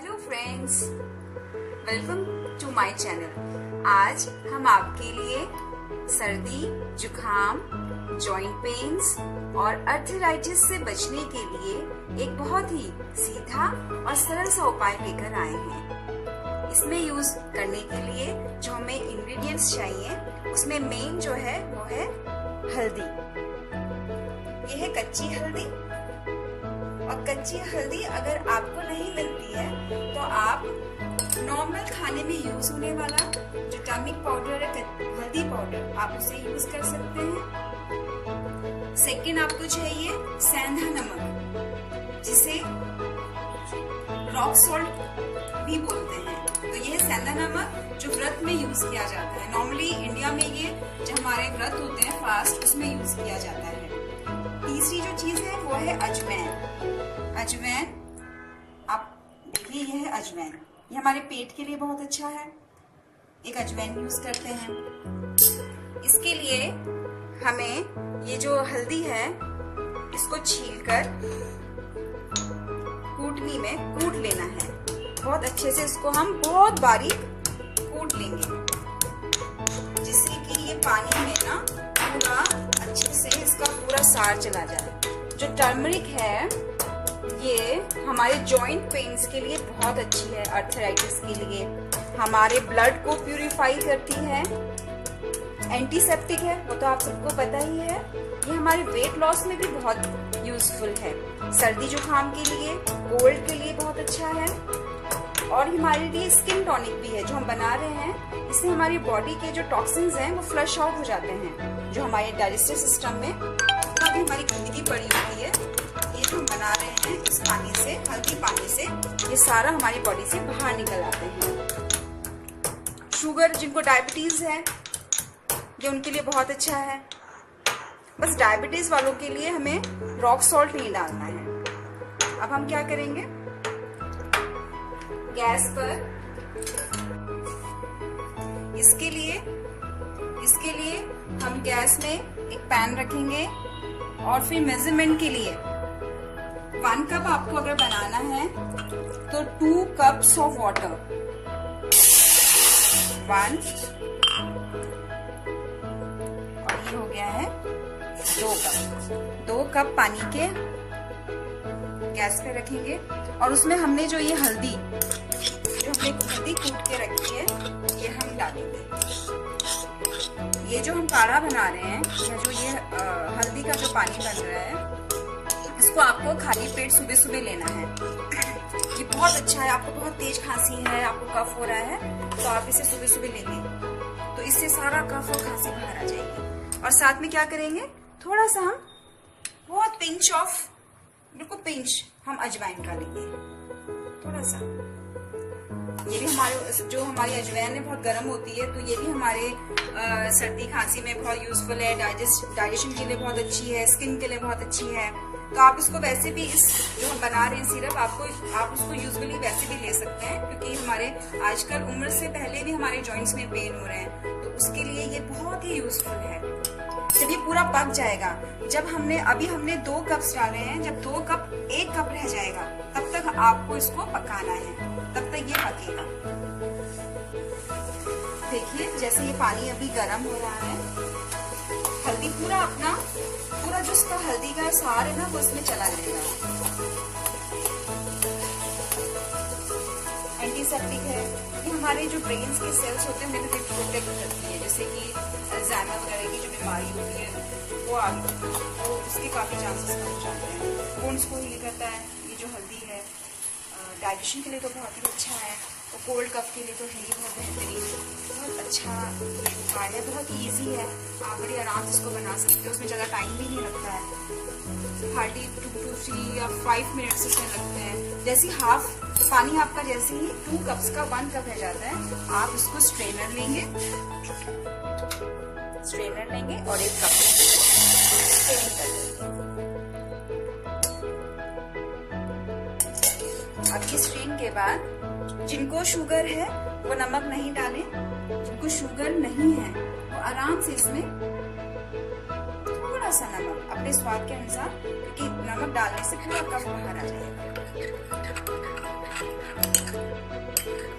Hello friends, welcome to my channel. आज हम आपके लिए सर्दी, जुखाम, जॉइंट पेन्स और अर्थराइटिस से बचने के लिए एक बहुत ही सीधा और सरल सा उपाय लेकर आए हैं। इसमें यूज करने के लिए जो हमें इंग्रेडिएंट्स चाहिए उसमें मेन जो है वो है हल्दी। ये है कच्ची हल्दी, और कच्ची हल्दी अगर आपको नहीं मिलती है तो आप नॉर्मल खाने में यूज होने वाला जो टर्मरिक पाउडर है, हल्दी पाउडर, आप उसे यूज कर सकते हैं। सेकंड आपको चाहिए सेंधा नमक, जिसे रॉक सॉल्ट भी बोलते हैं। तो ये सेंधा नमक जो व्रत में यूज किया जाता है। नॉर्मली इंडिया में ये जो हमारे व्रत होते हैं फास्ट, उसमें यूज किया जाता है। तीसरी जो चीज है वो है अजवाइन। अजवाइन, आप देखिए ये है अजवाइन, ये हमारे पेट के लिए बहुत अच्छा है। एक अजवाइन यूज करते हैं। इसके लिए हमें ये जो हल्दी है इसको छीलकर कूटनी में कूट लेना है। बहुत अच्छे से इसको हम बहुत बारीक कूट लेंगे, जिससे कि ये पानी में ना पूरा अच्छे से इसका पूरा सार चला जाए। जो टर्मरिक है ये हमारे जॉइंट पेन्स के लिए बहुत अच्छी है, अर्थराइटिस के लिए। हमारे ब्लड को प्यूरिफाई करती है, एंटीसेप्टिक है, वो तो आप सबको पता ही है। ये हमारे वेट लॉस में भी बहुत यूजफुल है। सर्दी जुखाम के लिए, कोल्ड के लिए बहुत अच्छा है। और हमारे लिए स्किन टॉनिक भी है जो हम बना रहे हैं। इससे हमारी बॉडी के जो टॉक्सिन्स हैं वो फ्लश आउट हो जाते हैं, जो हमारे डाइजेस्टिव सिस्टम में काफी हमारी गंदगी पड़ी होती है। ये जो हम बना रहे हैं इस पानी से, हल्दी पानी से, ये सारा हमारी बॉडी से बाहर निकल आते हैं। शुगर, जिनको डायबिटीज है, ये उनके लिए बहुत अच्छा है। बस डायबिटीज वालों के लिए हमें रॉक सॉल्ट नहीं डालना है। अब हम क्या करेंगे, गैस पर इसके लिए हम गैस में एक पैन रखेंगे, और फिर मेजरमेंट के लिए 1 कप आपको अगर बनाना है तो 2 कप्स ऑफ वाटर, 1, और ये हो गया है 2 कप पानी के गैस पे रखेंगे। और उसमें हमने जो ये हल्दी कूट के रखी है ये हम डालेंगे। ये जो हम काढ़ा बना रहे हैं, या जो ये हल्दी का जो पानी बन रहा है, इसको आपको खाली पेट सुबह सुबह लेना है। ये बहुत अच्छा है। आपको बहुत तेज खांसी है, आपको कफ हो रहा है, तो आप इसे सुबह सुबह लेंगे तो इससे सारा कफ और खांसी बाहर आ जाएगी। और साथ में क्या करेंगे, थोड़ा सा हम बहुत बिल्कुल पिंच हम अजवाइन का लेंगे, थोड़ा सा। ये भी हमारी अजवाइन है बहुत गर्म होती है, तो ये भी हमारे सर्दी खांसी में बहुत यूजफुल है। डाइजेशन के लिए बहुत अच्छी है, स्किन के लिए बहुत अच्छी है। तो आप इसको वैसे भी, इस जो हम बना रहे हैं सिरप, आप उसको यूजुअली वैसे भी ले सकते हैं, क्योंकि हमारे आजकल उम्र से पहले भी हमारे जॉइंट्स में पेन हो रहे हैं, तो उसके लिए ये बहुत ही यूजफुल है। जब ये पूरा पक जाएगा, अभी हमने 2 कप्स डाले हैं, जब 1 कप रह जाएगा तब तक आपको इसको पकाना है, तब तक ये पकेगा। देखिए जैसे ये पानी अभी गर्म हो रहा है, हल्दी पूरा जो इसका हल्दी का सार है ना वो इसमें चला जाएगा। एंटीसेप्टिक है, ये हमारे जो ब्रेन्स के सेल्स होते हैं उन्हें भी प्रोटेक्ट करती है। जैसे कि अल्जाइमर वगैरह की जो बीमारी होती है वो उसके काफी चांसेस कम हो जाते हैं। बोन्स को हील करता है ये जो हल्दी है। डाइजेशन के लिए तो बहुत ही अच्छा है, और कोल्ड कफ के लिए तो है ही बहुत बेहतरीन, बहुत अच्छा उपाय है, बहुत ईजी है। आप बड़ी आराम से इसको बना सकते हो, उसमें ज़्यादा टाइम भी नहीं लगता है। हार्डली 2 to 3 या 5 मिनट्स इसमें लगते हैं। जैसे पानी आपका जैसे ही 2 कप्स का 1 कप रह जाता है, आप इसको स्ट्रेनर लेंगे और 1 कप स्ट्रेन कर देंगे। अब ये स्ट्रेन के बाद जिनको शुगर है वो नमक नहीं डालें, जिनको शुगर नहीं है वो आराम से इसमें थोड़ा सा नमक अपने स्वाद के अनुसार, क्योंकि नमक डालने से पूरा कफ बाहर आ जाएगा।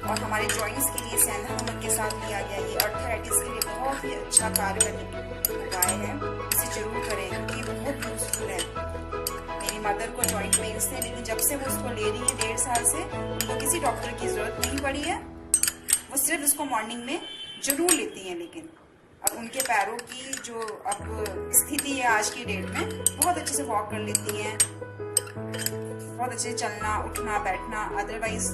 और हमारे जॉइंट्स के लिए सेंधा नमक के साथ लिया गया ये अर्थराइटिस के लिए बहुत ही अच्छा कारगर उपाय है। इसे जरूर करें क्योंकि बहुत यूजफुल है। मेरी मदर को जॉइंट पेन्स थे, लेकिन जब से वो उसको ले रही है 1.5 साल से, उनको किसी डॉक्टर की जरूरत नहीं पड़ी है। वो सिर्फ इसको मॉर्निंग में जरूर लेती हैं। लेकिन अब उनके पैरों की जो अब स्थिति है आज की डेट में, बहुत अच्छे से वॉक कर लेती हैं, बहुत अच्छे चलना उठना बैठना। अदरवाइज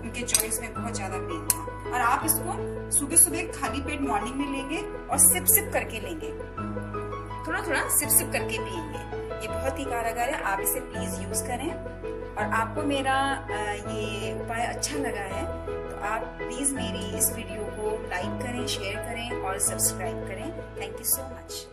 उनके जॉइंट्स में बहुत ज्यादा पेन था। और आप इसको सुबह सुबह खाली पेट मॉर्निंग में लेंगे और सिप सिप करके लेंगे, थोड़ा थोड़ा सिप सिप करके पिएंगे। ये बहुत ही कारगर है, आप इसे प्लीज यूज करें। और आपको मेरा ये उपाय अच्छा लगा है तो आप प्लीज मेरी इस वीडियो को लाइक करें, शेयर करें और सब्सक्राइब करें। Thank you so much.